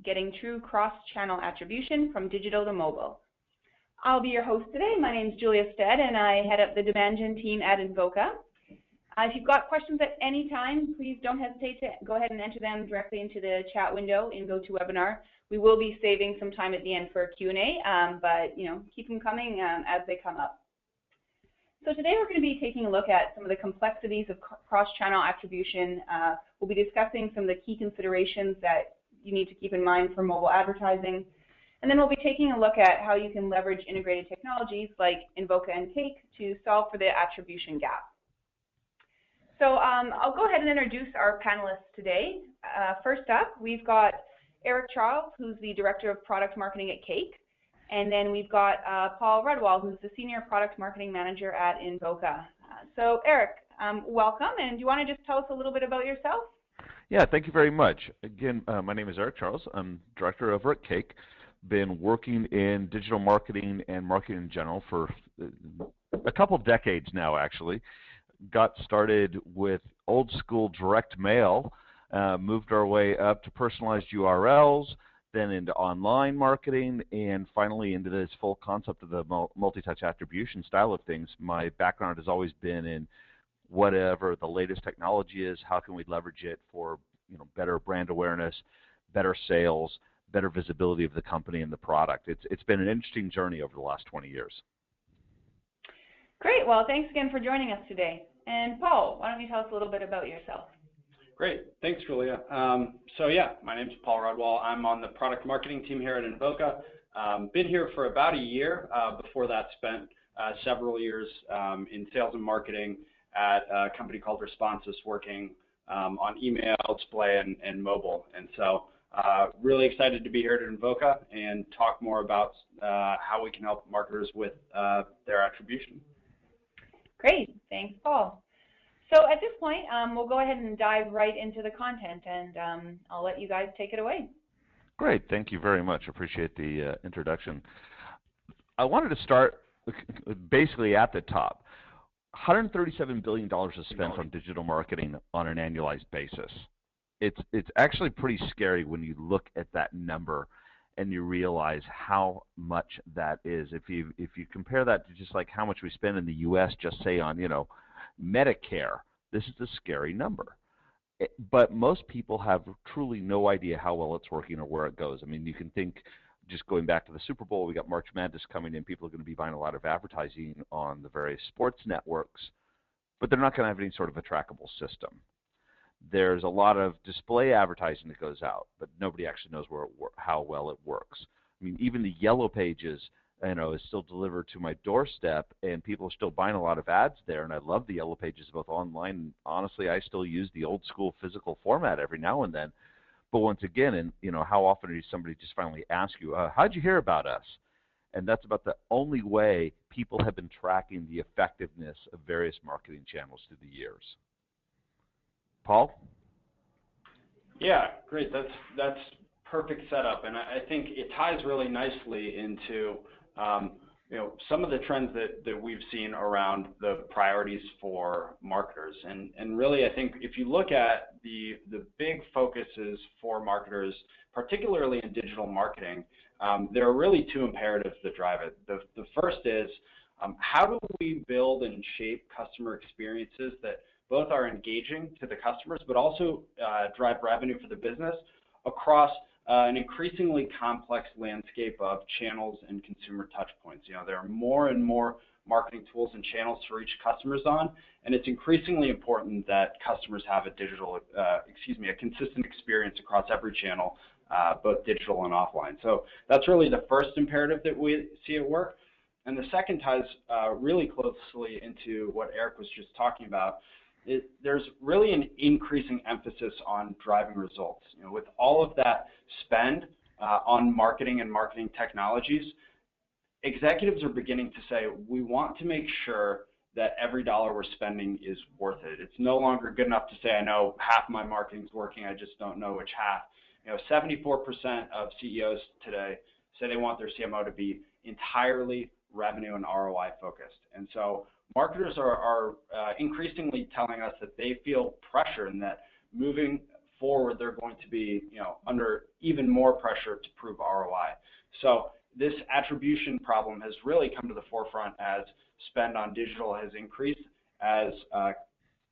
Getting True Cross-Channel Attribution from Digital to Mobile. I'll be your host today. My name is Julia Stead, and I head up the demand gen team at Invoca. If you've got questions at any time, please don't hesitate to go ahead and enter them directly into the chat window in GoToWebinar. We will be saving some time at the end for Q&A, but keep them coming as they come up. So today we're going to be taking a look at some of the complexities of cross-channel attribution. We'll be discussing some of the key considerations that you need to keep in mind for mobile advertising. And then we'll be taking a look at how you can leverage integrated technologies like Invoca and Cake to solve for the attribution gap. So I'll go ahead and introduce our panelists today. First up, we've got Eric Charles, who's the Director of Product Marketing at Cake. And then we've got Paul Rudwall, who's the Senior Product Marketing Manager at Invoca. So Eric, welcome, and do you want to just tell us a little bit about yourself? Yeah, thank you very much. Again, my name is Eric Charles. I'm Director over at Cake. Been working in digital marketing and marketing in general for a couple of decades now, actually. Got started with old school direct mail, moved our way up to personalized URLs, then into online marketing, and finally into this full concept of the multi-touch attribution style of things. My background has always been in whatever the latest technology is, how can we leverage it for better brand awareness, better sales, better visibility of the company and the product. It's been an interesting journey over the last 20 years. Great. Well, thanks again for joining us today. And Paul, why don't you tell us a little bit about yourself? Great. Thanks, Julia. My name's Paul Rudwall. I'm on the product marketing team here at Invoca. Been here for about a year. Before that, spent several years in sales and marketing at a company called Responsus, working on email, display, and mobile. And so really excited to be here at Invoca and talk more about how we can help marketers with their attribution. Great. Thanks, Paul. So at this point, we'll go ahead and dive right into the content, and I'll let you guys take it away. Great. Thank you very much. Appreciate the introduction. I wanted to start basically at the top. $137 billion is spent on digital marketing on an annualized basis. It's actually pretty scary when you look at that number and you realize how much that is. If you compare that to just like how much we spend in the U.S. just say on Medicare, this is a scary number. But most people have truly no idea how well it's working or where it goes. I mean, you can think, just going back to the Super Bowl, we got March Madness coming in. People are going to be buying a lot of advertising on the various sports networks, but they're not going to have any sort of a trackable system. There's a lot of display advertising that goes out, but nobody actually knows how well it works. I mean, even the Yellow Pages, is still delivered to my doorstep, and people are still buying a lot of ads there, and I love the Yellow Pages both online, and honestly, I still use the old school physical format every now and then. But once again, how often does somebody just finally ask you, how'd you hear about us? And that's about the only way people have been tracking the effectiveness of various marketing channels through the years. Paul? Yeah, great. That's perfect setup, and I think it ties really nicely into some of the trends that we've seen around the priorities for marketers. And really, I think if you look at the big focuses for marketers, particularly in digital marketing, there are really two imperatives that drive it. The first is how do we build and shape customer experiences that both are engaging to the customers, but also drive revenue for the business across an increasingly complex landscape of channels and consumer touch points. There are more and more marketing tools and channels to reach customers on, and it's increasingly important that customers have a consistent experience across every channel, both digital and offline. So that's really the first imperative that we see at work. And the second ties really closely into what Eric was just talking about. There's really an increasing emphasis on driving results. With all of that spend on marketing and marketing technologies, executives are beginning to say, we want to make sure that every dollar we're spending is worth it. It's no longer good enough to say, I know half my marketing's working, I just don't know which half. 74% of CEOs today say they want their CMO to be entirely revenue and ROI focused. And so marketers are increasingly telling us that they feel pressure and that moving forward, they're going to be, under even more pressure to prove ROI. So this attribution problem has really come to the forefront as spend on digital has increased, as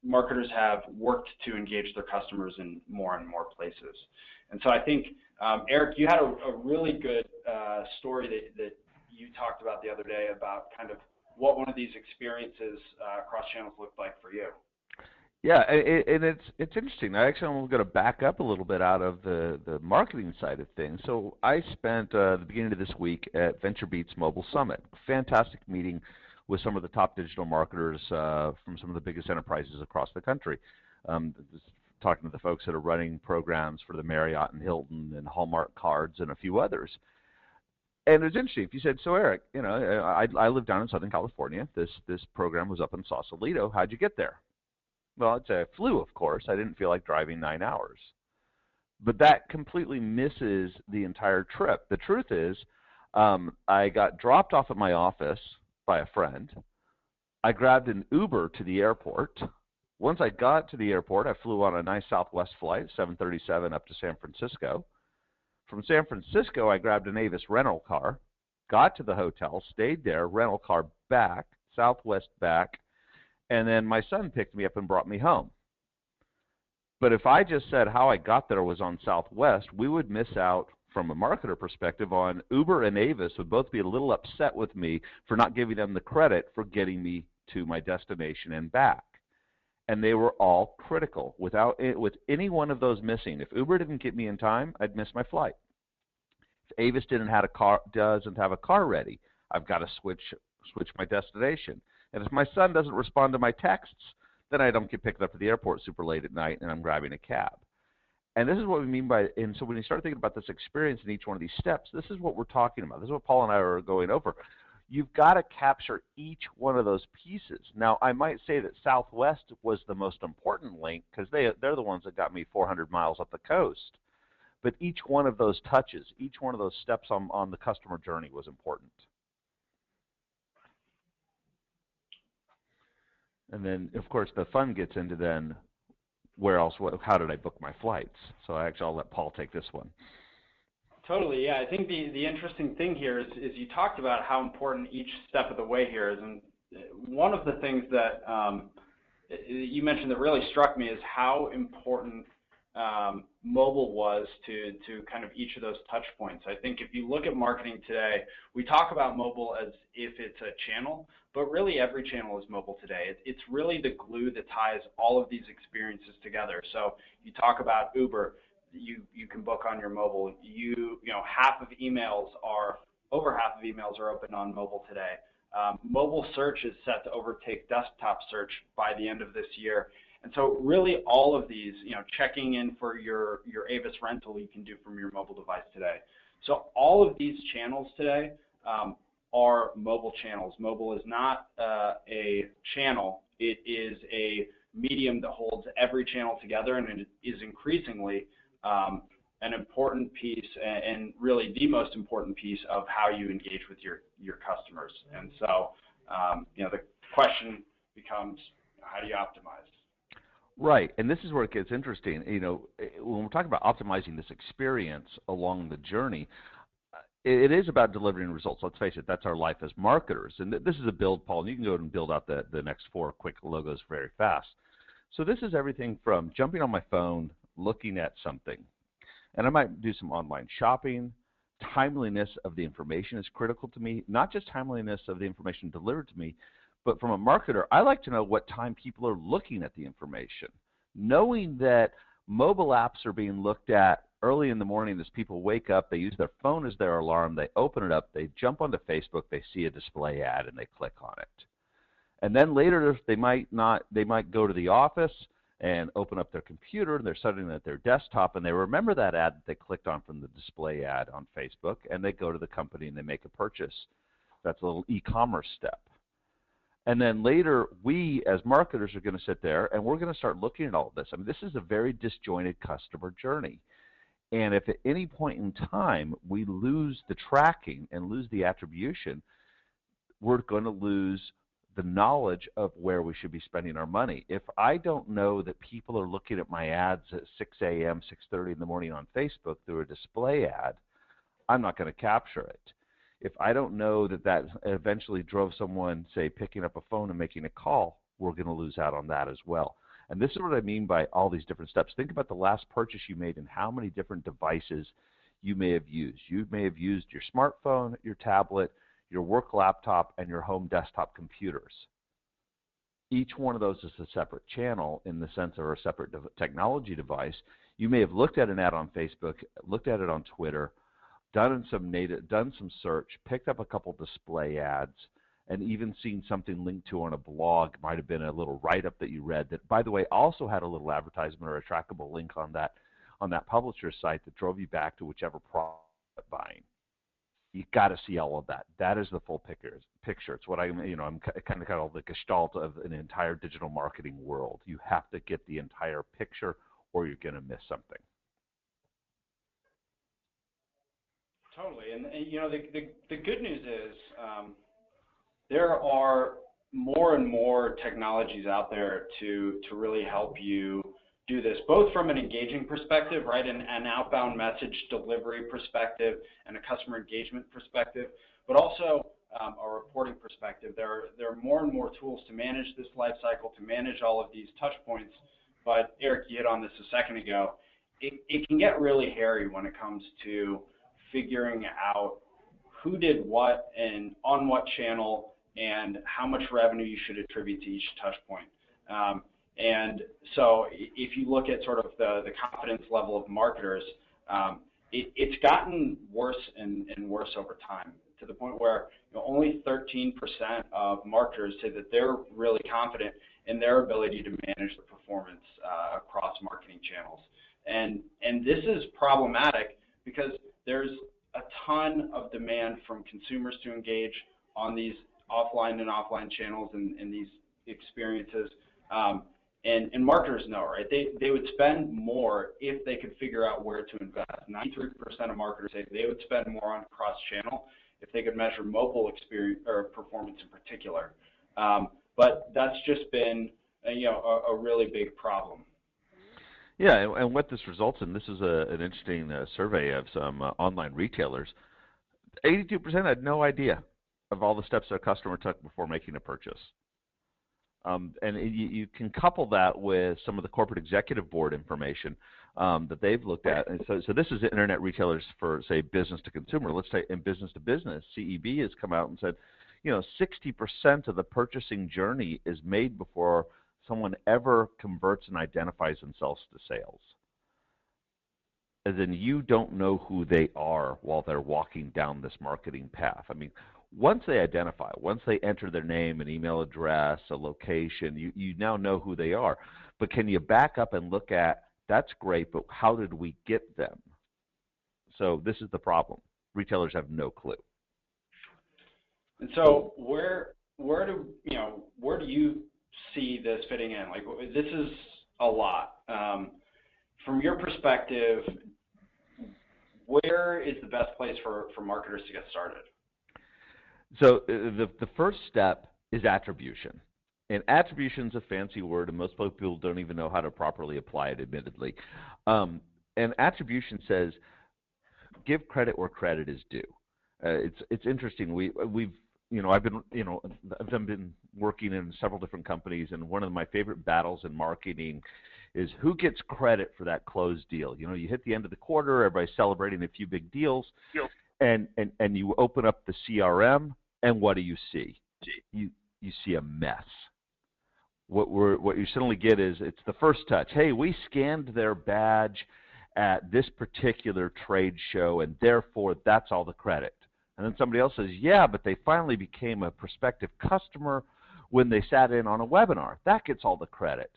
marketers have worked to engage their customers in more and more places. And so I think, Eric, you had a really good story that you talked about the other day about kind of what one of these experiences across channels looked like for you. Yeah, and it's interesting. I actually am going to back up a little bit out of the marketing side of things. So I spent the beginning of this week at VentureBeat's Mobile Summit. Fantastic meeting with some of the top digital marketers from some of the biggest enterprises across the country. Just talking to the folks that are running programs for the Marriott and Hilton and Hallmark cards and a few others. And it was interesting. If you said, so Eric, I live down in Southern California. This program was up in Sausalito. How'd you get there? Well, I'd say I flew, of course. I didn't feel like driving 9 hours. But that completely misses the entire trip. The truth is, I got dropped off at my office by a friend. I grabbed an Uber to the airport. Once I got to the airport, I flew on a nice Southwest flight, 737, up to San Francisco. From San Francisco, I grabbed an Avis rental car, got to the hotel, stayed there, rental car back, Southwest back, and then my son picked me up and brought me home. But if I just said how I got there was on Southwest, we would miss out from a marketer perspective on Uber and Avis would both be a little upset with me for not giving them the credit for getting me to my destination and back. And they were all critical. With any one of those missing, if Uber didn't get me in time, I'd miss my flight. If Avis doesn't have a car ready, I've got to switch my destination. And if my son doesn't respond to my texts, then I don't get picked up at the airport super late at night and I'm grabbing a cab. And this is what we mean by, and so when you start thinking about this experience in each one of these steps, this is what we're talking about. This is what Paul and I are going over. You've got to capture each one of those pieces. Now, I might say that Southwest was the most important link because they're the ones that got me 400 miles up the coast. But each one of those touches, each one of those steps on the customer journey was important. And then, of course, the fun gets into then where else, how did I book my flights? So I'll let Paul take this one. Totally, yeah. I think the interesting thing here is you talked about how important each step of the way here is. And one of the things that you mentioned that really struck me is how important mobile was to kind of each of those touch points. I think if you look at marketing today, we talk about mobile as if it's a channel, but really every channel is mobile today. It's really the glue that ties all of these experiences together. So you talk about Uber, you can book on your mobile. Over half of emails are open on mobile today. Mobile search is set to overtake desktop search by the end of this year. And so really all of these, checking in for your Avis rental you can do from your mobile device today. So all of these channels today are mobile channels. Mobile is not a channel. It is a medium that holds every channel together, and it is increasingly an important piece and really the most important piece of how you engage with your customers. And so, the question becomes, how do you optimize? Right, and this is where it gets interesting. When we're talking about optimizing this experience along the journey, it is about delivering results. Let's face it, that's our life as marketers. And this is a build, Paul, and you can go ahead and build out the next 4 quick logos very fast. So this is everything from jumping on my phone, looking at something. And I might do some online shopping. Timeliness of the information is critical to me, not just timeliness of the information delivered to me, but from a marketer, I like to know what time people are looking at the information. Knowing that mobile apps are being looked at early in the morning as people wake up, they use their phone as their alarm, they open it up, they jump onto Facebook, they see a display ad, and they click on it. And then later they might go to the office and open up their computer, and they're sitting at their desktop, and they remember that ad that they clicked on from the display ad on Facebook, and they go to the company and they make a purchase. That's a little e-commerce step. And then later, we as marketers are going to sit there and we're going to start looking at all of this. I mean, this is a very disjointed customer journey. And if at any point in time we lose the tracking and lose the attribution, we're going to lose the knowledge of where we should be spending our money. If I don't know that people are looking at my ads at 6 a.m., 6:30 in the morning on Facebook through a display ad, I'm not going to capture it. If I don't know that that eventually drove someone, say, picking up a phone and making a call, we're going to lose out on that as well. And this is what I mean by all these different steps. Think about the last purchase you made and how many different devices you may have used. You may have used your smartphone, your tablet, your work laptop, and your home desktop computers. Each one of those is a separate channel in the sense of a separate technology device. You may have looked at an ad on Facebook, looked at it on Twitter, done some search, picked up a couple display ads, and even seen something linked to on a blog. Might have been a little write-up that you read that, by the way, also had a little advertisement or a trackable link on that publisher's site that drove you back to whichever product you're buying. You got to see all of that. That is the full picture. It's what I'm kind of call the gestalt of an entire digital marketing world. You have to get the entire picture, or you're going to miss something. Totally, and the good news is there are more and more technologies out there to really help you do this, both from an engaging perspective, right, an outbound message delivery perspective and a customer engagement perspective, but also a reporting perspective. There are more and more tools to manage this life cycle, to manage all of these touch points. But Eric, you hit on this a second ago. It can get really hairy when it comes to figuring out who did what and on what channel and how much revenue you should attribute to each touch point. And so if you look at sort of the confidence level of marketers, it's gotten worse and worse over time, to the point where only 13% of marketers say that they're really confident in their ability to manage the performance across marketing channels. And this is problematic because there's a ton of demand from consumers to engage on these offline channels and these experiences. And marketers know, right? They would spend more if they could figure out where to invest. 93% of marketers say they would spend more on cross-channel if they could measure mobile experience or performance in particular. But that's just been a really big problem. Yeah, and what this results in, this is an interesting survey of some online retailers. 82% had no idea of all the steps a customer took before making a purchase. And you can couple that with some of the corporate executive board information that they've looked at. And so this is internet retailers for, say, business to consumer. Let's say in business to business, CEB has come out and said, 60% of the purchasing journey is made before someone ever converts and identifies themselves to sales. As in, you don't know who they are while they're walking down this marketing path. I mean, once they identify, once they enter their name, an email address, a location, you now know who they are. But can you back up and look at, that's great, but how did we get them? So this is the problem. Retailers have no clue. And so where do you see this fitting in? Like, this is a lot. From your perspective, where is the best place for marketers to get started? So the first step is attribution. And attribution is a fancy word, and most people don't even know how to properly apply it, admittedly. And attribution says, give credit where credit is due. It's interesting. I've been working in several different companies, and one of my favorite battles in marketing is who gets credit for that closed deal. You hit the end of the quarter, everybody's celebrating a few big deals, and you open up the CRM, and what do you see? You see a mess. What you suddenly get is, it's the first touch. Hey, we scanned their badge at this particular trade show, and therefore that's all the credit. And then somebody else says, yeah, but they finally became a prospective customer when they sat in on a webinar. That gets all the credit.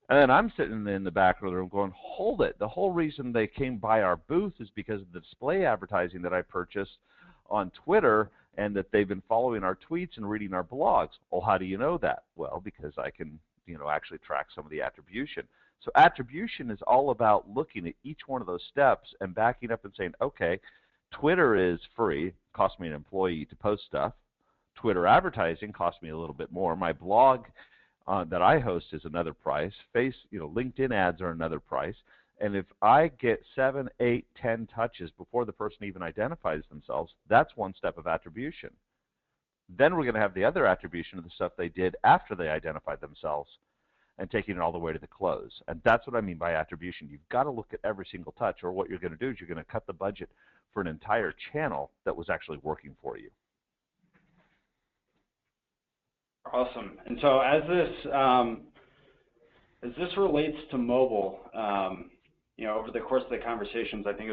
And then I'm sitting in the back of the room going, hold it. The whole reason they came by our booth is because of the display advertising that I purchased on Twitter, and that they've been following our tweets and reading our blogs. Well, how do you know that? Well, because I can, actually track some of the attribution. So attribution is all about looking at each one of those steps and backing up and saying, okay, Twitter is free, cost me an employee to post stuff. Twitter advertising costs me a little bit more. My blog that I host is another price. LinkedIn ads are another price. And if I get 7, 8, 10 touches before the person even identifies themselves, that's one step of attribution. Then we're going to have the other attribution of the stuff they did after they identified themselves and taking it all the way to the close. And that's what I mean by attribution. You've got to look at every single touch, or what you're going to do is you're going to cut the budget for an entire channel that was actually working for you. Awesome. And so as this relates to mobile, over the course of the conversations, I think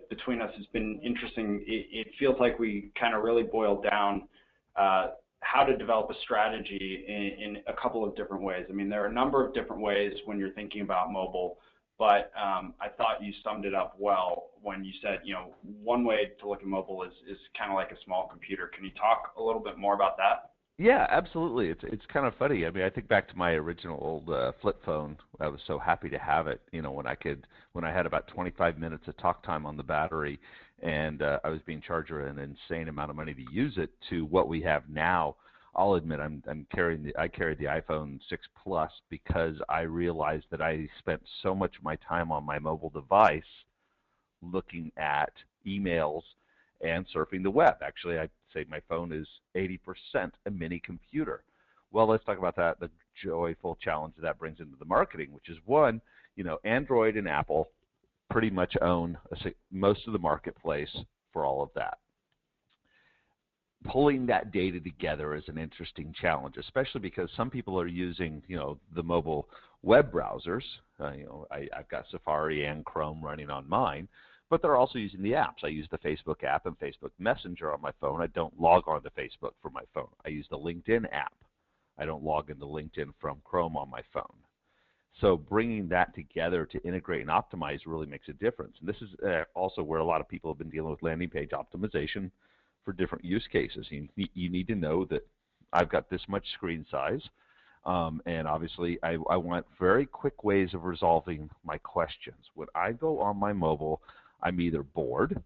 between us has been interesting. It feels like we kind of really boiled down how to develop a strategy in a couple of different ways. I mean, there are a number of different ways when you're thinking about mobile, but I thought you summed it up well when you said, one way to look at mobile is kind of like a small computer. Can you talk a little bit more about that? Yeah, absolutely. It's kind of funny. I mean, I think back to my original old flip phone. I was so happy to have it, when I had about 25 minutes of talk time on the battery, and I was being charged an insane amount of money to use it, to what we have now. I'll admit I carried the iPhone 6 Plus because I realized that I spent so much of my time on my mobile device looking at emails and surfing the web. Actually, I'd say my phone is 80% a mini computer. Well, let's talk about that, the joyful challenge that brings into the marketing, which is one, Android and Apple pretty much own most of the marketplace for all of that. Pulling that data together is an interesting challenge, especially because some people are using, the mobile web browsers. I've got Safari and Chrome running on mine, but they're also using the apps. I use the Facebook app and Facebook Messenger on my phone. I don't log on to Facebook from my phone. I use the LinkedIn app. I don't log into LinkedIn from Chrome on my phone. So bringing that together to integrate and optimize really makes a difference. And this is also where a lot of people have been dealing with landing page optimization for different use cases. You need to know that I've got this much screen size, and obviously I want very quick ways of resolving my questions. When I go on my mobile, I'm either bored,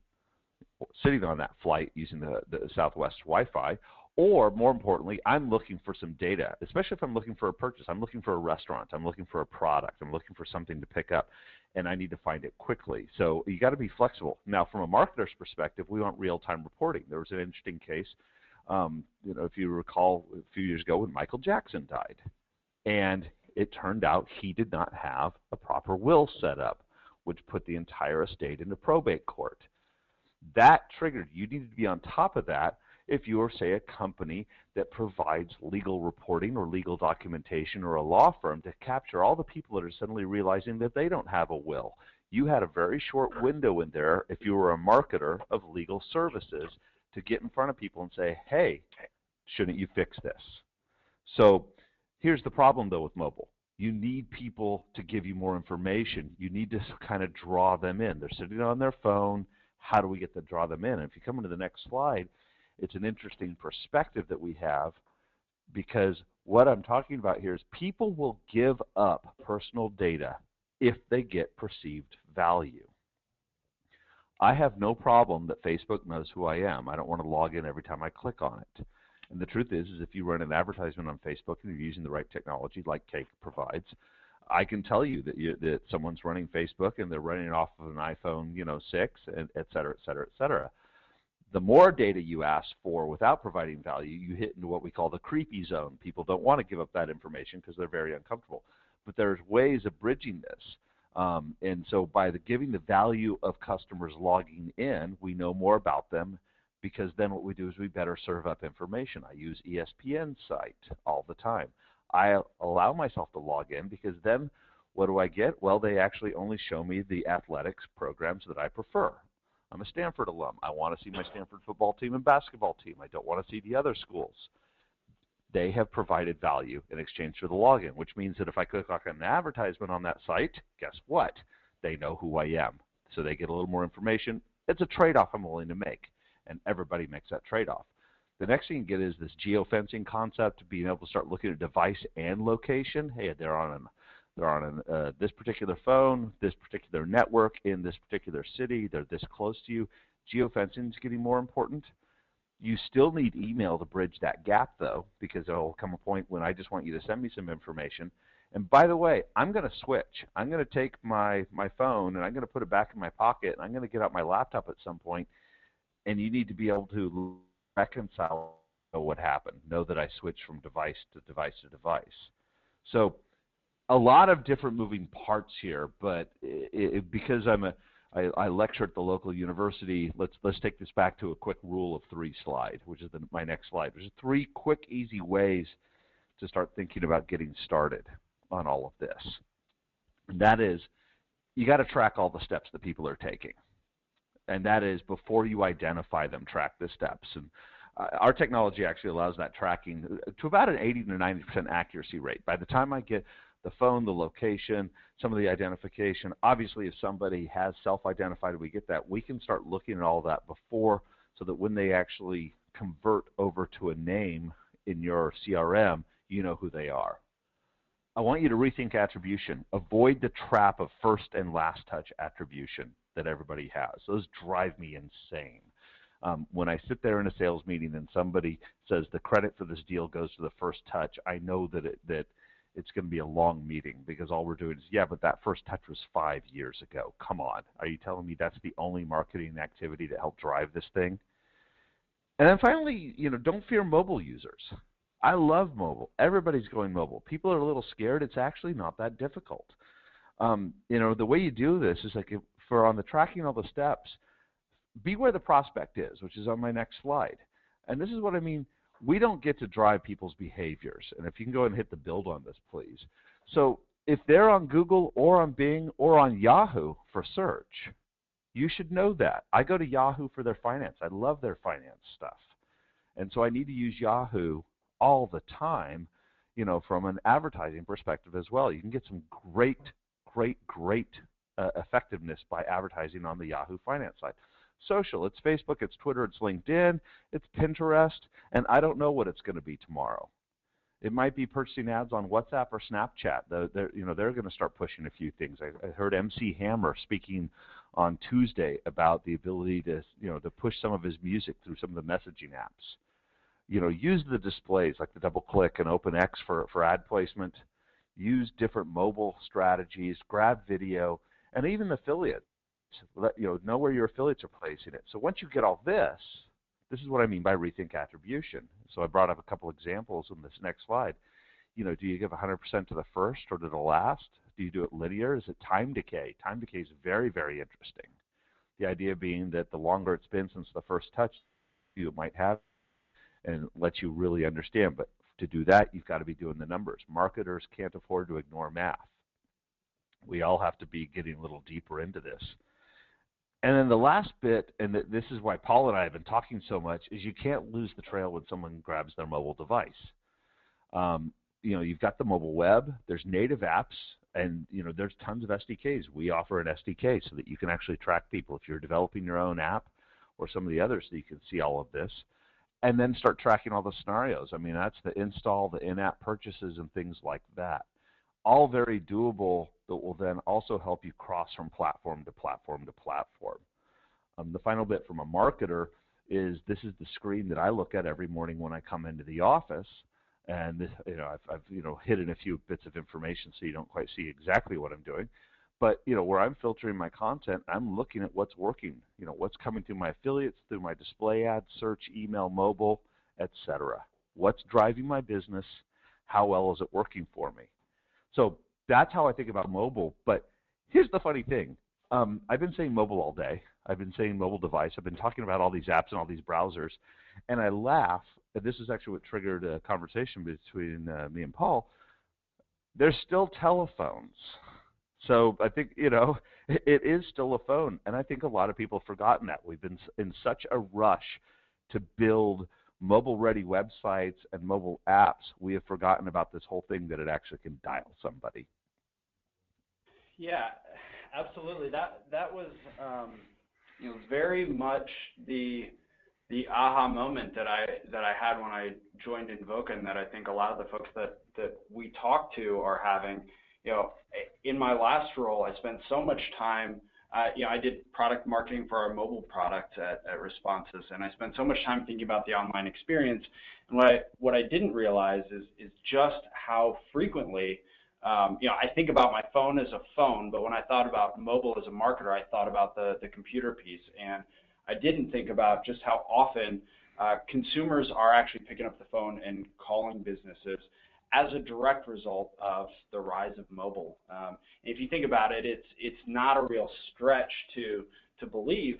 sitting on that flight using the Southwest Wi-Fi, or more importantly, I'm looking for some data, especially if I'm looking for a purchase. I'm looking for a restaurant. I'm looking for a product. I'm looking for something to pick up, and I need to find it quickly. So you got to be flexible. Now, from a marketer's perspective, we want real-time reporting. There was an interesting case, if you recall, a few years ago when Michael Jackson died, and it turned out he did not have a proper will set up, which put the entire estate into probate court. That triggered, you need to be on top of that if you are, say, a company that provides legal reporting or legal documentation, or a law firm to capture all the people that are suddenly realizing that they don't have a will. You had a very short window in there, if you were a marketer of legal services, to get in front of people and say, hey, shouldn't you fix this? So here's the problem, though, with mobile. You need people to give you more information. You need to kind of draw them in. They're sitting on their phone. How do we get to draw them in? And if you come into the next slide, it's an interesting perspective that we have, because what I'm talking about here is people will give up personal data if they get perceived value. I have no problem that Facebook knows who I am. I don't want to log in every time I click on it. And the truth is if you run an advertisement on Facebook and you're using the right technology like Cake provides, I can tell you that someone's running Facebook and they're running it off of an iPhone, 6, and et cetera, et cetera, et cetera. The more data you ask for without providing value, you hit into what we call the creepy zone. People don't want to give up that information because they're very uncomfortable. But there's ways of bridging this. And so by giving the value of customers logging in, we know more about them, because then what we do is we better serve up information. I use ESPN's site all the time. I allow myself to log in because then what do I get? Well, they actually only show me the athletics programs that I prefer. I'm a Stanford alum. I want to see my Stanford football team and basketball team. I don't want to see the other schools. They have provided value in exchange for the login, which means that if I click on an advertisement on that site, guess what? They know who I am. So they get a little more information. It's a trade-off I'm willing to make, and everybody makes that trade-off. The next thing you get is this geofencing concept, being able to start looking at device and location. Hey, they're on this particular phone, this particular network, in this particular city. They're this close to you. Geofencing is getting more important. You still need email to bridge that gap, though, because there will come a point when I just want you to send me some information. And by the way, I'm going to switch. I'm going to take my phone and I'm going to put it back in my pocket, and I'm going to get out my laptop at some point, and you need to be able to reconcile what happened, know that I switched from device to device to device. So a lot of different moving parts here, but because I lecture at the local university, let's take this back to a quick rule of three slide, which is my next slide. There's 3 quick, easy ways to start thinking about getting started on all of this. And that is, you got to track all the steps that people are taking. And that is, before you identify them, track the steps. And our technology actually allows that tracking to about an 80 to 90% accuracy rate. By the time I get the phone, the location, some of the identification, obviously if somebody has self-identified, we get that, we can start looking at all that before, so that when they actually convert over to a name in your CRM, you know who they are. I want you to rethink attribution. Avoid the trap of first and last touch attribution that everybody has. Those drive me insane. When I sit there in a sales meeting and somebody says the credit for this deal goes to the first touch, I know that it's going to be a long meeting, because all we're doing is, yeah, but that first touch was 5 years ago. Come on. Are you telling me that's the only marketing activity to help drive this thing? And then finally, don't fear mobile users. I love mobile. Everybody's going mobile. People are a little scared. It's actually not that difficult. The way you do this is like, on the tracking all the steps, be where the prospect is, which is on my next slide. And this is what I mean. We don't get to drive people's behaviors. And if you can go ahead and hit the build on this, please. So if they're on Google or on Bing or on Yahoo for search, you should know that. I go to Yahoo for their finance. I love their finance stuff. And so I need to use Yahoo all the time, from an advertising perspective as well. You can get some great effectiveness by advertising on the Yahoo finance side. Social, it's Facebook, it's Twitter, it's LinkedIn, it's Pinterest, and I don't know what it's going to be tomorrow. It might be purchasing ads on WhatsApp or Snapchat. They're going to start pushing a few things. I heard MC Hammer speaking on Tuesday about the ability to push some of his music through some of the messaging apps. Use the displays like the DoubleClick and OpenX for ad placement. Use different mobile strategies, grab video, and even affiliates. Know where your affiliates are placing it. So once you get all this is what I mean by rethink attribution. So I brought up a couple examples in this next slide. Do you give 100% to the first or to the last? Do you do it linear? Is it time decay? Time decay is very, very interesting. The idea being that the longer it's been since the first touch you might have, and let you really understand. But to do that, you've got to be doing the numbers. Marketers can't afford to ignore math. We all have to be getting a little deeper into this. And then the last bit, and this is why Paul and I have been talking so much, is you can't lose the trail when someone grabs their mobile device. You've got the mobile web, there's native apps, and there's tons of SDKs. We offer an SDK so that you can actually track people if you're developing your own app or some of the others, so you can see all of this. And then start tracking all the scenarios. I mean, that's the install, the in-app purchases, and things like that. All very doable, that will then also help you cross from platform to platform to platform. The final bit from a marketer is, this is the screen that I look at every morning when I come into the office. And this, I've hidden a few bits of information so you don't quite see exactly what I'm doing. But where I'm filtering my content, I'm looking at what's working. What's coming through my affiliates, through my display ads, search, email, mobile, etc. What's driving my business? How well is it working for me? So that's how I think about mobile. But here's the funny thing. I've been saying mobile all day. I've been saying mobile device. I've been talking about all these apps and all these browsers. And I laugh. This is actually what triggered a conversation between me and Paul. There's still telephones. So I think, it is still a phone. And I think a lot of people have forgotten that. We've been in such a rush to build mobile-ready websites and mobile apps, we have forgotten about this whole thing that it actually can dial somebody. Yeah, absolutely. That was very much the aha moment that I had when I joined Invoca, and that I think a lot of the folks that we talk to are having. In my last role, I spent so much time I did product marketing for our mobile product at Responses, and I spent so much time thinking about the online experience. And what I didn't realize is just how frequently, I think about my phone as a phone, but when I thought about mobile as a marketer, I thought about the computer piece, and I didn't think about just how often consumers are actually picking up the phone and calling businesses as a direct result of the rise of mobile. If you think about it, it's not a real stretch to believe.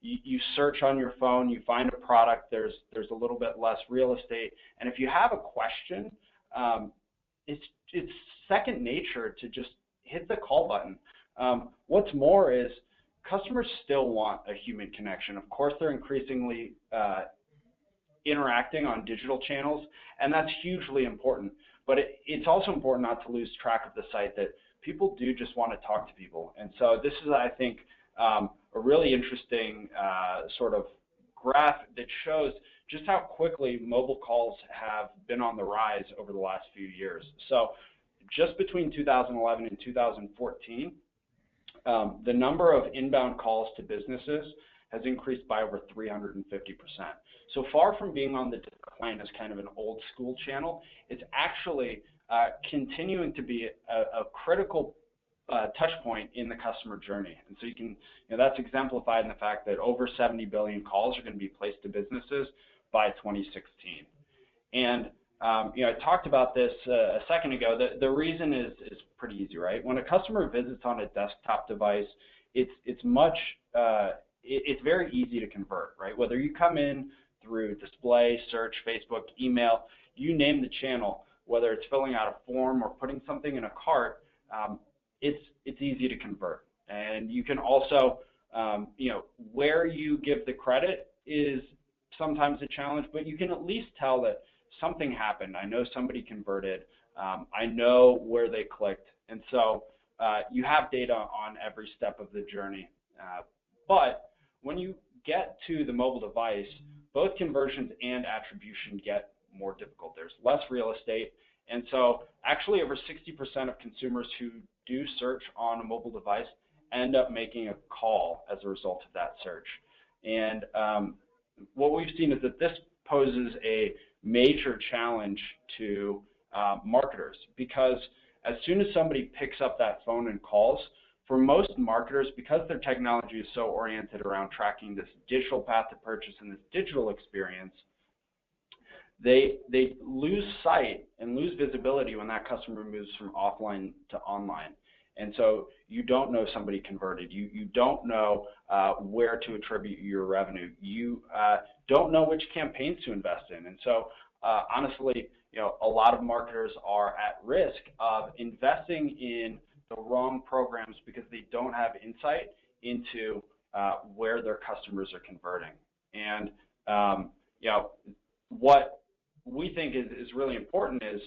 You search on your phone, you find a product, there's a little bit less real estate, and if you have a question, it's second nature to just hit the call button. What's more is customers still want a human connection. Of course, they're increasingly interacting on digital channels, and that's hugely important. But it's also important not to lose track of the site that people do just want to talk to people. And so this is, I think, a really interesting sort of graph that shows just how quickly mobile calls have been on the rise over the last few years. So just between 2011 and 2014, the number of inbound calls to businesses has increased by over 350%. So far from being on the decline as kind of an old school channel, it's actually continuing to be a critical touch point in the customer journey. And so you can, that's exemplified in the fact that over 70 billion calls are going to be placed to businesses by 2016. And I talked about this a second ago. The reason is pretty easy, right? When a customer visits on a desktop device, it's very easy to convert, right? Whether you come in through display, search, Facebook, email, you name the channel, whether it's filling out a form or putting something in a cart, it's easy to convert. And you can also, where you give the credit is sometimes a challenge, but you can at least tell that something happened. I know somebody converted. I know where they clicked. And so you have data on every step of the journey. But when you get to the mobile device, both conversions and attribution get more difficult. There's less real estate. And so actually over 60% of consumers who do search on a mobile device end up making a call as a result of that search. And what we've seen is that this poses a major challenge to marketers, because as soon as somebody picks up that phone and calls, for most marketers, because their technology is so oriented around tracking this digital path to purchase and this digital experience, they lose sight and lose visibility when that customer moves from offline to online. And so you don't know somebody converted. You don't know where to attribute your revenue. You don't know which campaigns to invest in. And so honestly, a lot of marketers are at risk of investing in the wrong programs because they don't have insight into where their customers are converting. And what we think is really important is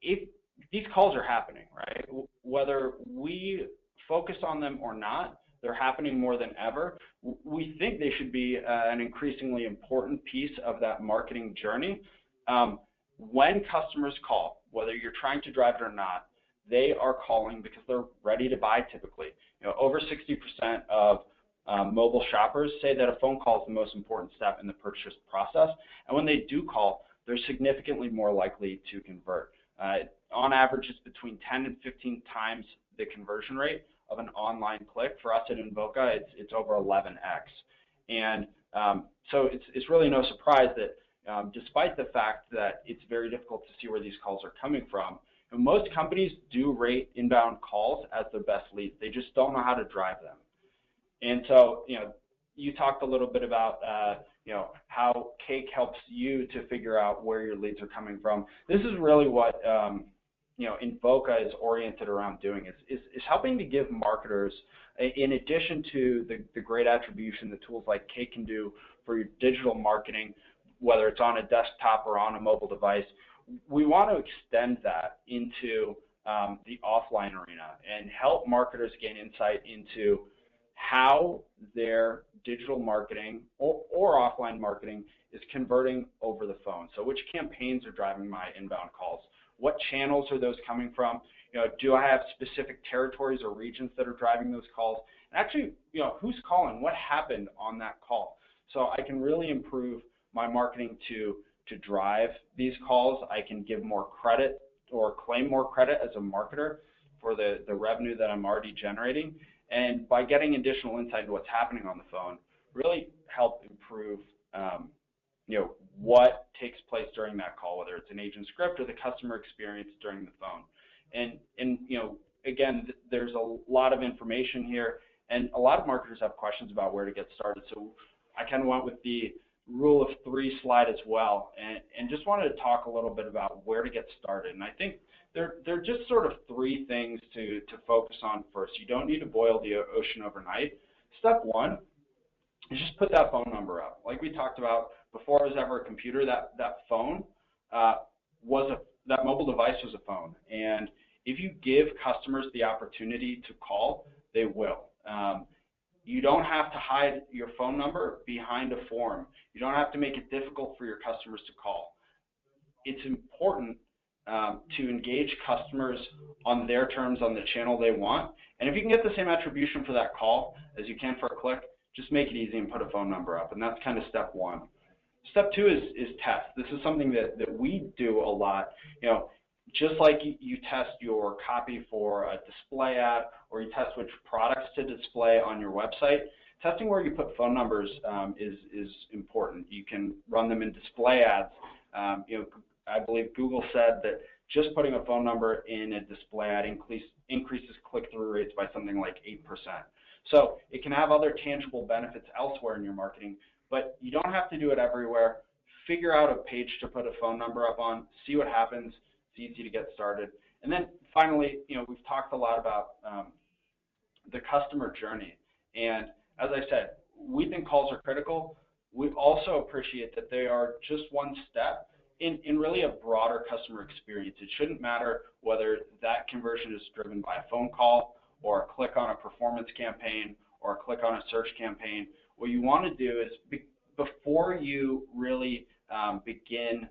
if these calls are happening, right? Whether we focus on them or not, they're happening more than ever. We think they should be an increasingly important piece of that marketing journey. When customers call, whether you're trying to drive it or not, they are calling because they're ready to buy typically. Over 60% of mobile shoppers say that a phone call is the most important step in the purchase process. And when they do call, they're significantly more likely to convert. On average, it's between 10 and 15 times the conversion rate of an online click. For us at Invoca, it's over 11x. And so it's really no surprise that despite the fact that it's very difficult to see where these calls are coming from, most companies do rate inbound calls as their best leads. They just don't know how to drive them. And so, you talked a little bit about, how Cake helps you to figure out where your leads are coming from. This is really what, Invoca is oriented around doing, is helping to give marketers, in addition to the great attribution the tools like Cake can do for your digital marketing, whether it's on a desktop or on a mobile device, we want to extend that into the offline arena and help marketers gain insight into how their digital marketing or offline marketing is converting over the phone. So which campaigns are driving my inbound calls? What channels are those coming from? do I have specific territories or regions that are driving those calls? And actually, who's calling? What happened on that call? So I can really improve my marketing to drive these calls. I can give more credit or claim more credit as a marketer for the revenue that I'm already generating. And by getting additional insight into what's happening on the phone, really help improve what takes place during that call, whether it's an agent script or the customer experience during the phone. And again, there's a lot of information here, and a lot of marketers have questions about where to get started. So I kind of went with the rule of 3 slide as well, and just wanted to talk a little bit about where to get started. And I think there are just sort of 3 things to focus on first. You don't need to boil the ocean overnight. Step 1 is just put that phone number up. Like we talked about, before it was ever a computer, that phone that mobile device was a phone. And if you give customers the opportunity to call, they will. You don't have to hide your phone number behind a form. You don't have to make it difficult for your customers to call. It's important to engage customers on their terms on the channel they want. And if you can get the same attribution for that call as you can for a click, just make it easy and put a phone number up. And that's kind of step 1. Step 2 is test. This is something that we do a lot. Just like you test your copy for a display ad, or you test which products to display on your website, testing where you put phone numbers is important. You can run them in display ads. I believe Google said that just putting a phone number in a display ad increases click-through rates by something like 8%. So it can have other tangible benefits elsewhere in your marketing, but you don't have to do it everywhere. Figure out a page to put a phone number up on, see what happens. It's easy to get started. And then finally, we've talked a lot about the customer journey. And as I said, we think calls are critical. We also appreciate that they are just one step in really a broader customer experience. It shouldn't matter whether that conversion is driven by a phone call or a click on a performance campaign or a click on a search campaign. What you want to do is, before you really begin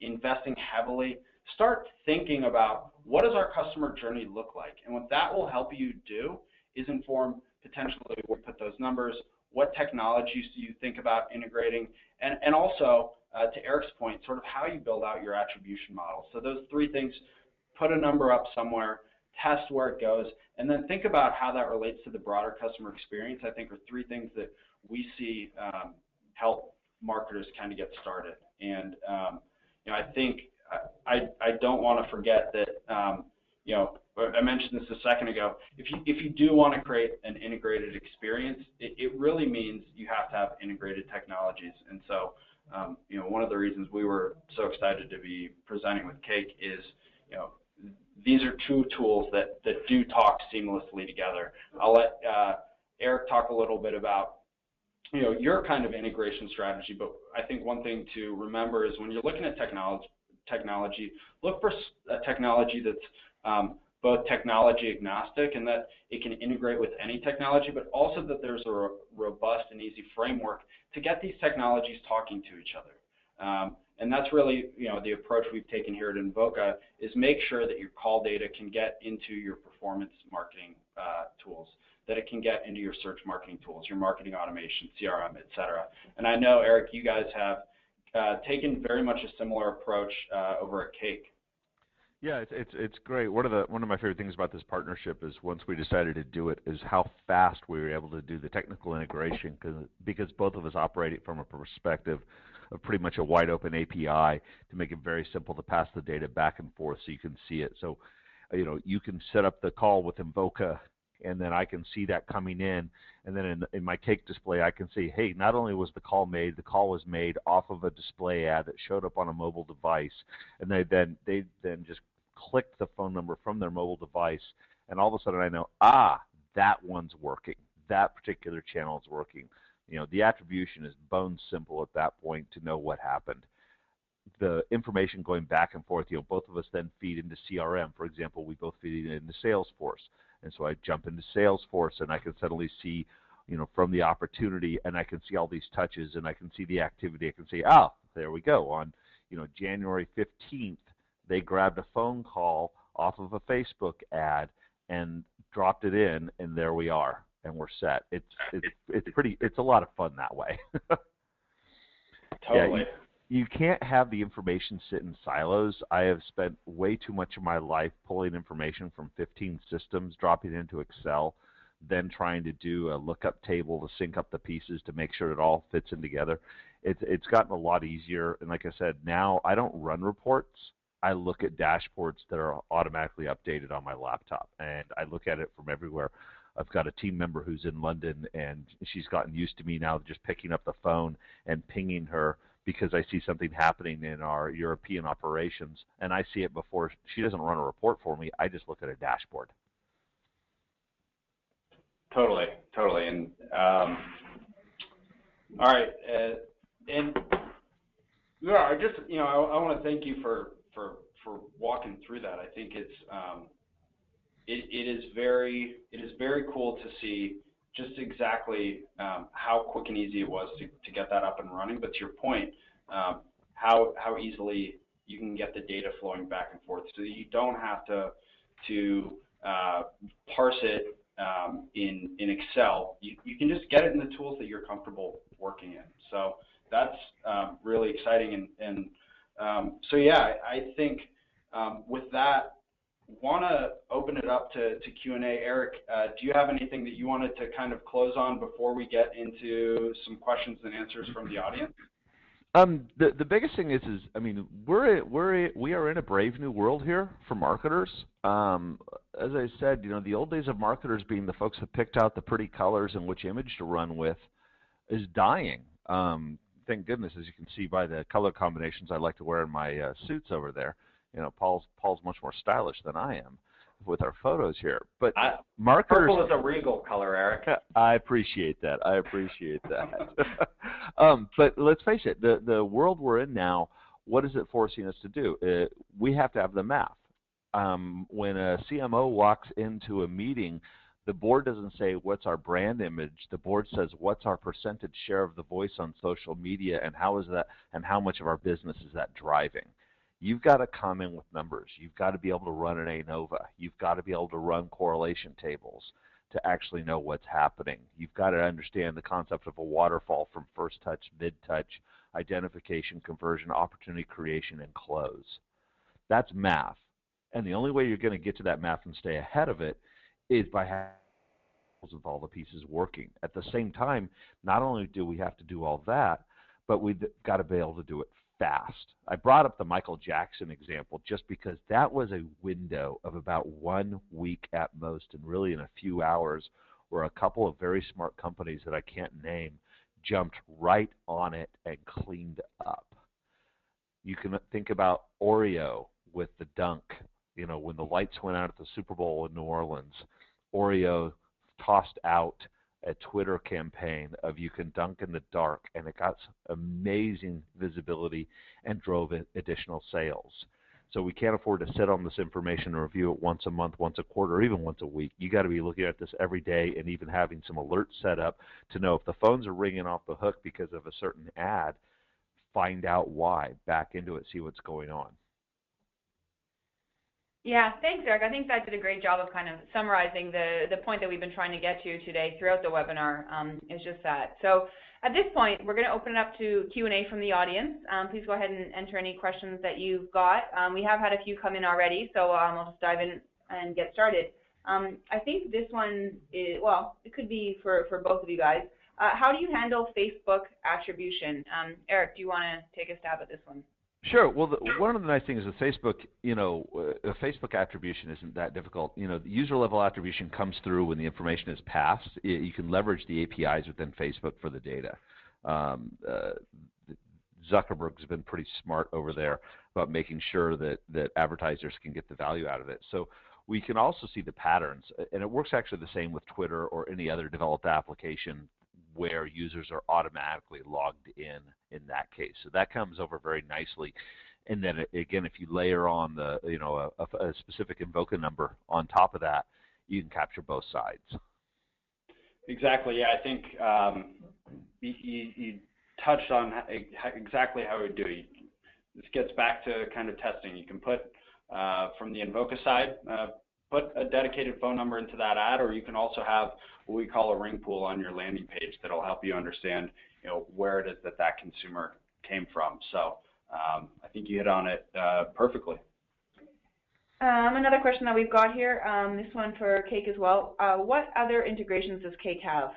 investing heavily, start thinking about what does our customer journey look like. And what that will help you do is inform potentially where to put those numbers, what technologies do you think about integrating, and also, to Eric's point, sort of how you build out your attribution model. So those 3 things: put a number up somewhere, test where it goes, and then think about how that relates to the broader customer experience. I think are 3 things that we see help marketers kind of get started. And I think I don't want to forget that I mentioned this a second ago. If you do want to create an integrated experience, it really means you have to have integrated technologies. And so one of the reasons we were so excited to be presenting with Cake is these are 2 tools that do talk seamlessly together. I'll let Eric talk a little bit about your kind of integration strategy, but I think one thing to remember is when you're looking at technology, look for a technology that's both technology agnostic and that it can integrate with any technology, but also that there's a robust and easy framework to get these technologies talking to each other. And that's really the approach we've taken here at Invoca, is make sure that your call data can get into your performance marketing tools, that it can get into your search marketing tools, your marketing automation, CRM, et cetera. And I know, Eric, you guys have taken very much a similar approach over at Cake. Yeah, it's great. One of my favorite things about this partnership is once we decided to do it is how fast we were able to do the technical integration, because both of us operate from a perspective of pretty much a wide open API to make it very simple to pass the data back and forth so you can see it. So, you can set up the call with Invoca, and then I can see that coming in, and then in my Cake display I can see, hey, not only was the call was made off of a display ad that showed up on a mobile device, and they then just clicked the phone number from their mobile device, and all of a sudden I know, that one's working, that particular channel is working. The attribution is bone simple at that point to know what happened. The information going back and forth, both of us then feed into CRM. For example, we both feed it into Salesforce. And so I jump into Salesforce and I can suddenly see, from the opportunity, and I can see all these touches, and I can see the activity. I can see, there we go. On, January 15th, they grabbed a phone call off of a Facebook ad and dropped it in, and there we are, and we're set. It's a lot of fun that way. Totally. Yeah, you can't have the information sit in silos. I have spent way too much of my life pulling information from 15 systems, dropping it into Excel, then trying to do a lookup table to sync up the pieces to make sure it all fits in together. It's gotten a lot easier, and like I said, now I don't run reports. I look at dashboards that are automatically updated on my laptop, and I look at it from everywhere. I've got a team member who's in London, and she's gotten used to me now just picking up the phone and pinging her because I see something happening in our European operations, and I see it before. She doesn't run a report for me. I just look at a dashboard. Totally. And all right, and yeah, I just I want to thank you for walking through that. I think it is very cool to see just exactly how quick and easy it was to get that up and running. But to your point, how easily you can get the data flowing back and forth, so that you don't have to parse it in Excel. You can just get it in the tools that you're comfortable working in. So that's really exciting. And so yeah, I think with that, want to open it up to Q&A. Eric, do you have anything that you wanted to kind of close on before we get into some questions and answers from the audience? The biggest thing is I mean, we are in a brave new world here for marketers. As I said, the old days of marketers being the folks that picked out the pretty colors and which image to run with is dying. Thank goodness, as you can see by the color combinations I like to wear in my suits over there. Paul's much more stylish than I am with our photos here. But marketers, purple is a regal color, Eric. I appreciate that. But let's face it, the world we're in now, what is it forcing us to do? We have to have the math. When a CMO walks into a meeting, the board doesn't say, what's our brand image? The board says, what's our percentage share of the voice on social media, and how is that, and how much of our business is that driving? You've got to come in with numbers. You've got to be able to run an ANOVA. You've got to be able to run correlation tables to actually know what's happening. You've got to understand the concept of a waterfall from first touch, mid-touch, identification, conversion, opportunity creation, and close. That's math. And the only way you're going to get to that math and stay ahead of it is by having with all the pieces working. At the same time, not only do we have to do all that, but we've got to be able to do it fast. I brought up the Michael Jackson example just because that was a window of about 1 week at most, and really in a few hours, where a couple of very smart companies that I can't name jumped right on it and cleaned up. You can think about Oreo with the dunk. When the lights went out at the Super Bowl in New Orleans, Oreo tossed out a Twitter campaign of you can dunk in the dark, and it got amazing visibility and drove additional sales. So we can't afford to sit on this information and review it once a month, once a quarter, or even once a week. You got to be looking at this every day, and even having some alerts set up to know if the phones are ringing off the hook because of a certain ad, find out why, back into it, see what's going on. Yeah, thanks, Eric. I think that did a great job of kind of summarizing the point that we've been trying to get to today throughout the webinar, is just that. So at this point, we're going to open it up to Q&A from the audience. Please go ahead and enter any questions that you've got. We have had a few come in already, so we'll just dive in and get started. I think this one is, well, it could be for both of you guys. How do you handle Facebook attribution? Eric, do you want to take a stab at this one? Sure. Well, one of the nice things with Facebook, Facebook attribution isn't that difficult. The user level attribution comes through when the information is passed. You can leverage the APIs within Facebook for the data. Zuckerberg's been pretty smart over there about making sure that advertisers can get the value out of it. So we can also see the patterns, and it works actually the same with Twitter or any other developed application where users are automatically logged in that case. So that comes over very nicely. And then again, if you layer on the a specific Invoca number on top of that, you can capture both sides. Exactly. Yeah, I think you touched on exactly how we do it. This gets back to kind of testing. You can put from the Invoca side, put a dedicated phone number into that ad, or you can also have what we call a ring pool on your landing page that'll help you understand, where it is that that consumer came from. So I think you hit on it perfectly. Another question that we've got here, this one for Cake as well. What other integrations does Cake have?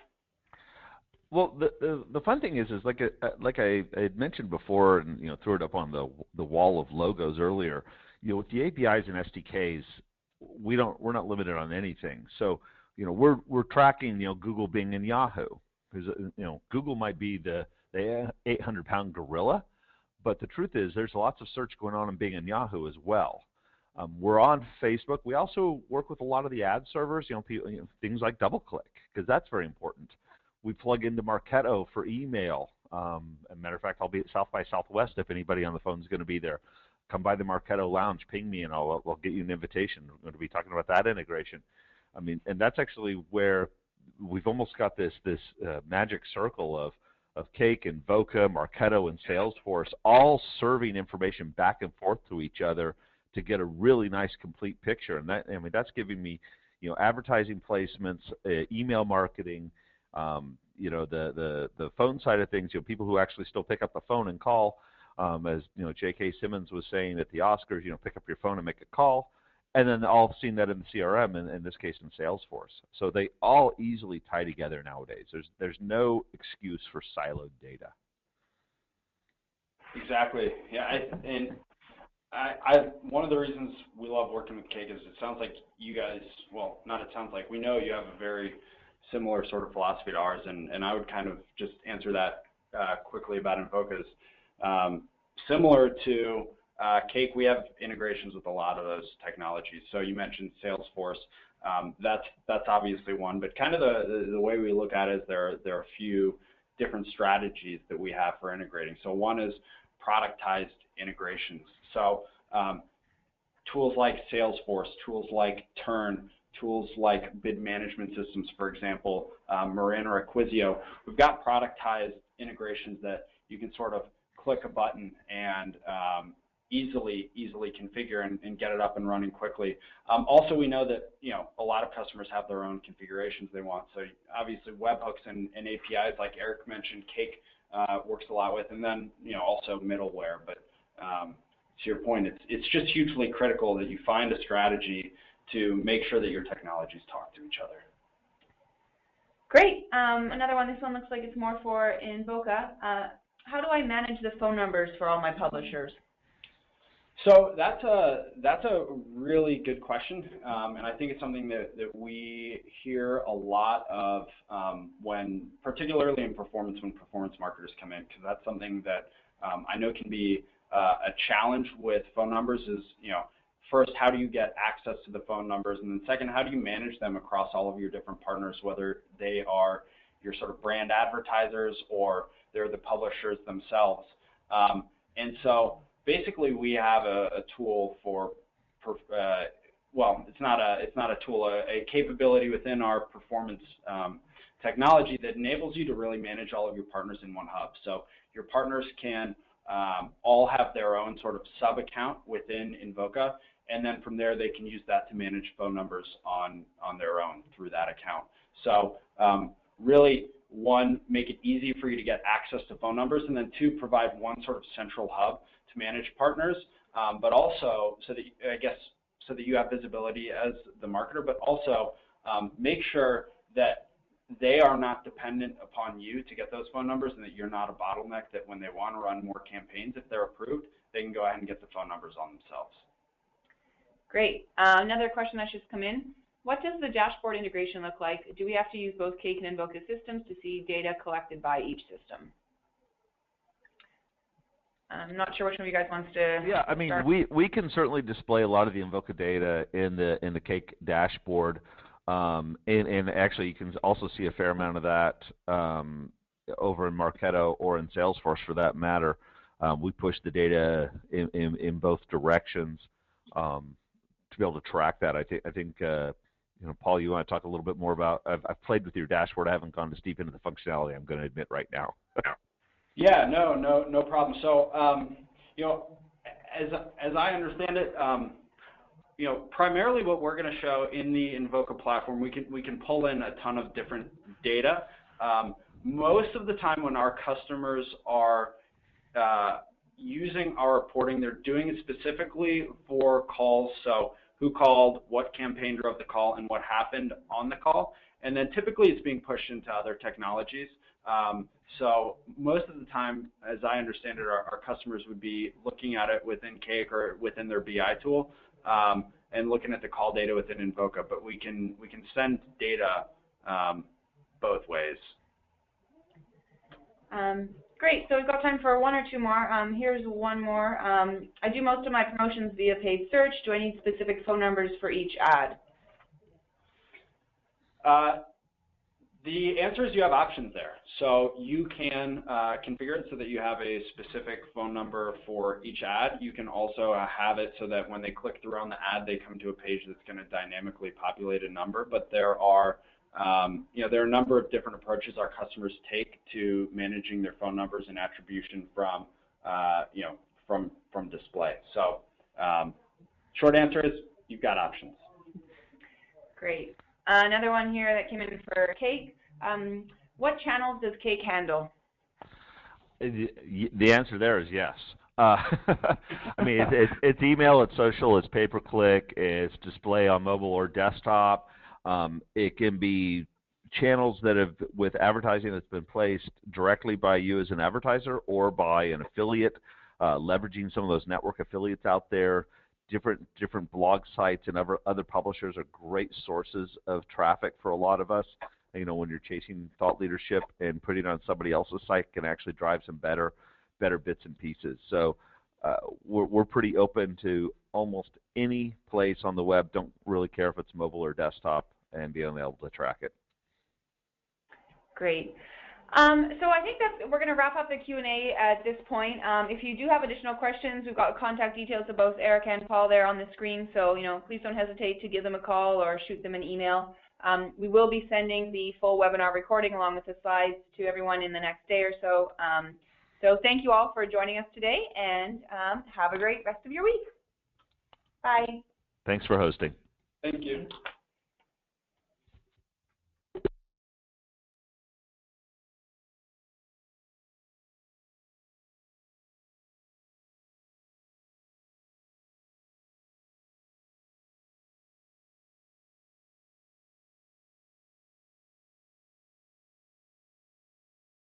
Well, the fun thing is like I had mentioned before, and threw it up on the wall of logos earlier. With the APIs and SDKs, we're not limited on anything. So we're tracking Google, Bing, and Yahoo. Because Google might be the 800-pound gorilla, but the truth is there's lots of search going on in Bing and Yahoo as well. We're on Facebook. We also work with a lot of the ad servers. Things like DoubleClick, because that's very important. We plug into Marketo for email. As a matter of fact, I'll be at South by Southwest if anybody on the phone is going to be there. Come by the Marketo Lounge, ping me, and I'll get you an invitation. We're going to be talking about that integration. And that's actually where we've almost got this magic circle of Cake, Invoca, Marketo, and Salesforce all serving information back and forth to each other to get a really nice complete picture. And that's giving me advertising placements, email marketing, the phone side of things, people who actually still pick up the phone and call, as J.K. Simmons was saying at the Oscars, pick up your phone and make a call, and then all seen that in the CRM, and in this case in Salesforce. So they all easily tie together nowadays. There's no excuse for siloed data. Exactly. Yeah, one of the reasons we love working with Cake is it sounds like you guys, we know you have a very similar sort of philosophy to ours, and I would kind of just answer that quickly about Invoca's. Similar to Cake, we have integrations with a lot of those technologies. So you mentioned Salesforce. That's obviously one, but kind of the way we look at it is there are a few different strategies that we have for integrating. So one is productized integrations. So tools like Salesforce, tools like Turn, tools like bid management systems, for example, Marin or Acquisio. We've got productized integrations that you can sort of click a button and easily configure and get it up and running quickly. Also, we know that a lot of customers have their own configurations they want. So obviously, webhooks and APIs, like Eric mentioned, Cake works a lot with, and then also middleware. But to your point, it's just hugely critical that you find a strategy to make sure that your technologies talk to each other. Great. Another one. This one looks like it's more for Invoca. How do I manage the phone numbers for all my publishers? So that's a really good question, and I think it's something that we hear a lot of particularly in performance, when performance marketers come in, because that's something that I know can be a challenge with phone numbers. Is first, how do you get access to the phone numbers, and then second, how do you manage them across all of your different partners, whether they are your sort of brand advertisers or they're the publishers themselves. And so basically, we have a tool it's not a tool, a capability within our performance technology that enables you to really manage all of your partners in one hub. So your partners can all have their own sort of sub account within Invoca, and then from there they can use that to manage phone numbers on their own through that account. So really, one, make it easy for you to get access to phone numbers, and then two, provide one sort of central hub to manage partners, but also so that you have visibility as the marketer, but also make sure that they are not dependent upon you to get those phone numbers, and that you're not a bottleneck, that when they want to run more campaigns, if they're approved, they can go ahead and get the phone numbers on themselves. Great. Another question that's just come in. What does the dashboard integration look like? Do we have to use both Cake and Invoca systems to see data collected by each system? I'm not sure which one of you guys wants to Yeah, I mean, start. we can certainly display a lot of the Invoca data in the Cake dashboard, and actually you can also see a fair amount of that over in Marketo or in Salesforce for that matter. We push the data in both directions to be able to track that. I think Paul, you want to talk a little bit more about? I've played with your dashboard. I haven't gone as deep into the functionality, I'm going to admit right now. Yeah, no problem. So, as I understand it, primarily what we're going to show in the Invoca platform, we can pull in a ton of different data. Most of the time when our customers are using our reporting, they're doing it specifically for calls. So who called, what campaign drove the call, and what happened on the call. And then typically it's being pushed into other technologies. So most of the time, as I understand it, our customers would be looking at it within Cake or within their BI tool, and looking at the call data within Invoca. But we can send data both ways. Great. So we've got time for one or two more. Here's one more. I do most of my promotions via paid search. Do I need specific phone numbers for each ad? The answer is you have options there. So you can configure it so that you have a specific phone number for each ad. You can also have it so that when they click through on the ad, they come to a page that's going to dynamically populate a number. But there are, there are a number of different approaches our customers take to managing their phone numbers and attribution from, from display. So short answer is you've got options. Great. Another one here that came in for Cake. What channels does Cake handle? The answer there is yes. I mean, it's email, it's social, it's pay-per-click, it's display on mobile or desktop. It can be channels that have, with advertising that's been placed directly by you as an advertiser or by an affiliate, leveraging some of those network affiliates out there. Different blog sites and other publishers are great sources of traffic for a lot of us. When you're chasing thought leadership and putting it on somebody else's site can actually drive some better bits and pieces. So we're pretty open to almost any place on the web. Don't really care if it's mobile or desktop, and being able to track it. Great. So I think we're going to wrap up the Q&A at this point. If you do have additional questions, we've got contact details of both Eric and Paul there on the screen, so please don't hesitate to give them a call or shoot them an email. We will be sending the full webinar recording along with the slides to everyone in the next day or so. So thank you all for joining us today, and have a great rest of your week. Bye. Thanks for hosting. Thank you.